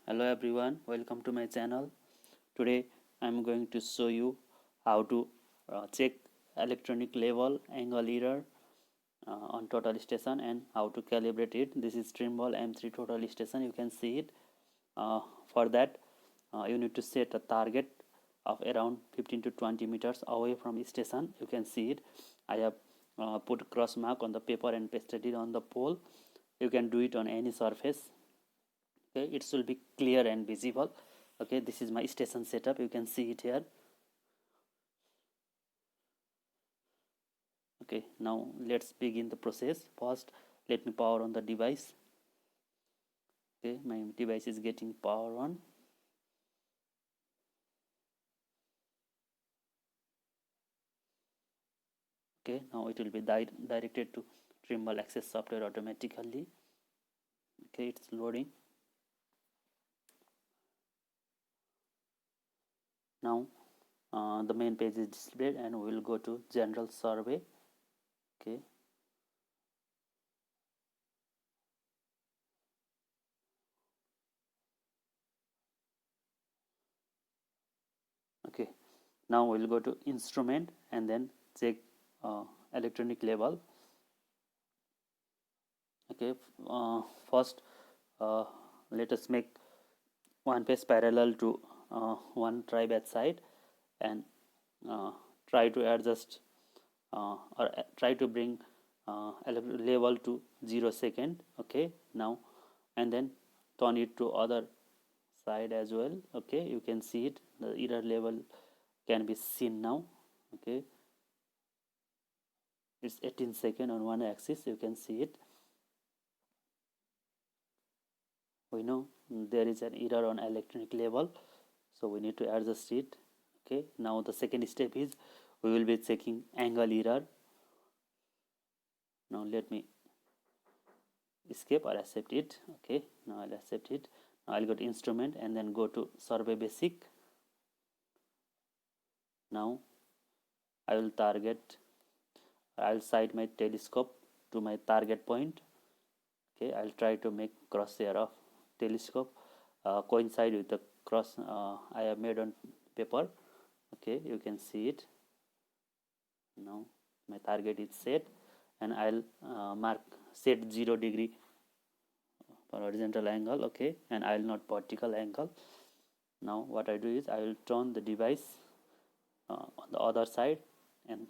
Hello everyone, welcome to my channel. Today I'm going to show you how to check electronic level angle error on total station and how to calibrate it. This is Trimble M3 total station, you can see it. For that you need to set a target of around 15 to 20 meters away from station. You can see it. I have put cross mark on the paper and pasted it on the pole. You can do it on any surface. Okay, it will be clear and visible. Okay, this is my station setup, you can see it here. Okay, now let's begin the process. First let me power on the device. Okay, my device is getting power on. Okay, now it will be directed to Trimble Access software automatically. Okay, it's loading. Now the main page is displayed and we will go to general survey. Okay, okay, now we'll go to instrument and then check electronic level. Okay, first let us make one page parallel to one try batch side and uh, try to adjust or try to bring level to 0 second. Okay, now and then turn it to other side as well. Okay, you can see it, the error level can be seen now. Okay, it's 18 second on one axis, you can see it. We know there is an error on electronic level, so we need to adjust it. Okay, now the second step is we will be checking angle error. Now let me escape or accept it. Okay, now I'll accept it. Now I'll go to instrument and then go to survey basic. Now I will target, I'll sight my telescope to my target point. Okay, I'll try to make crosshair of telescope coincide with the cross I have made on paper. Okay, you can see it. Now my target is set and I'll mark set 0 degree for horizontal angle. Okay, and I'll not vertical angle. Now what I do is I will turn the device on the other side and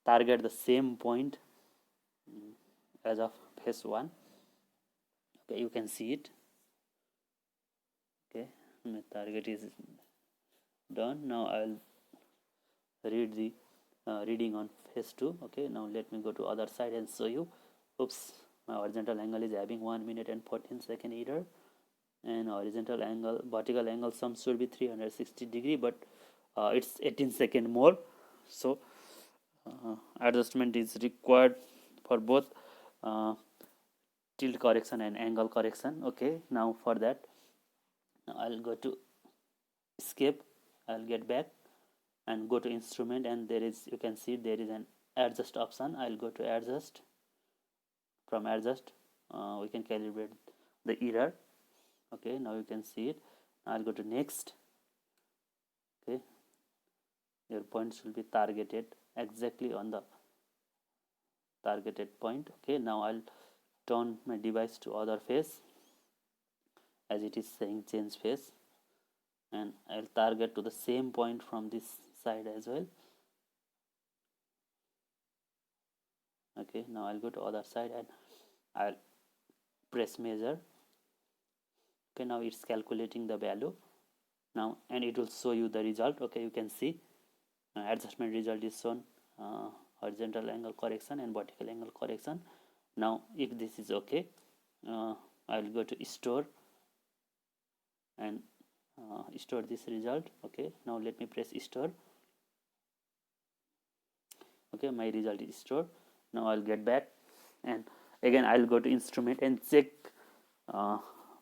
target the same point as of phase 1. Okay, you can see it. Okay, my target is done. Now I'll read the reading on phase 2. Okay, now let me go to other side and show you. Oops, my horizontal angle is having 1 minute and 14 second error, and horizontal angle vertical angle sum should be 360 degree, but it's 18 second more. So adjustment is required for both uh, tilt correction and angle correction. Okay, now for that I'll go to escape, I'll get back and go to instrument, and there is, you can see there is an adjust option. I'll go to adjust. From adjust we can calibrate the error. Okay, now you can see it. I'll go to next. Okay, your points will be targeted exactly on the targeted point. Okay, now I'll turn my device to other face as it is saying change face, and I'll target to the same point from this side as well. Okay, now I'll go to other side and I'll press measure. Okay, now it's calculating the value now and it will show you the result. Okay, you can see adjustment result is shown, horizontal angle correction and vertical angle correction. Now if this is okay, I'll go to store and store this result. Okay, now let me press store. Okay, my result is stored. Now I'll get back and again I'll go to instrument and check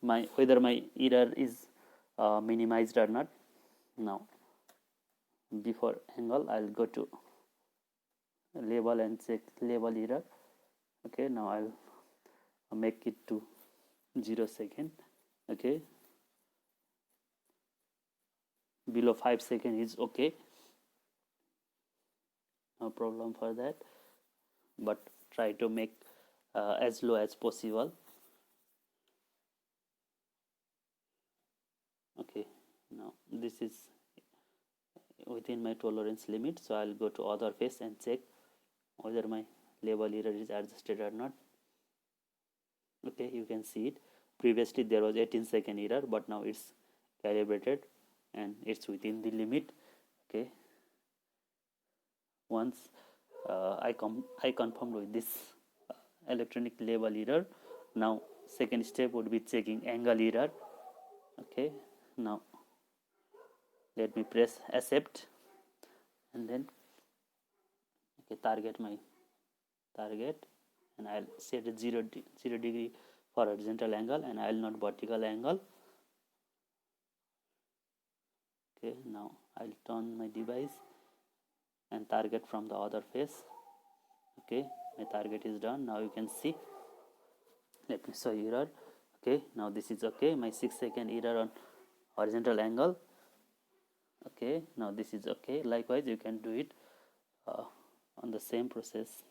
my whether my error is minimized or not. Now before angle I'll go to label and check label error. Okay, now I'll make it to 0 second. Okay, below 5 seconds is okay, no problem for that, but try to make as low as possible. Okay, now this is within my tolerance limit, so I'll go to other face and check whether my label error is adjusted or not. Okay, you can see it. Previously there was 18-second error, but now it's calibrated and it's within the limit. Okay, once I confirmed with this electronic label error, now second step would be checking angle error. Okay, now let me press accept, and then okay, target my target, and I'll set a 0 degree for horizontal angle, and I'll not vertical angle. Okay, now I'll turn my device and target from the other face. Okay, my target is done. Now you can see, let me show you error. Okay, now this is okay, my 6-second error on horizontal angle. Okay, now this is okay. Likewise you can do it on the same process.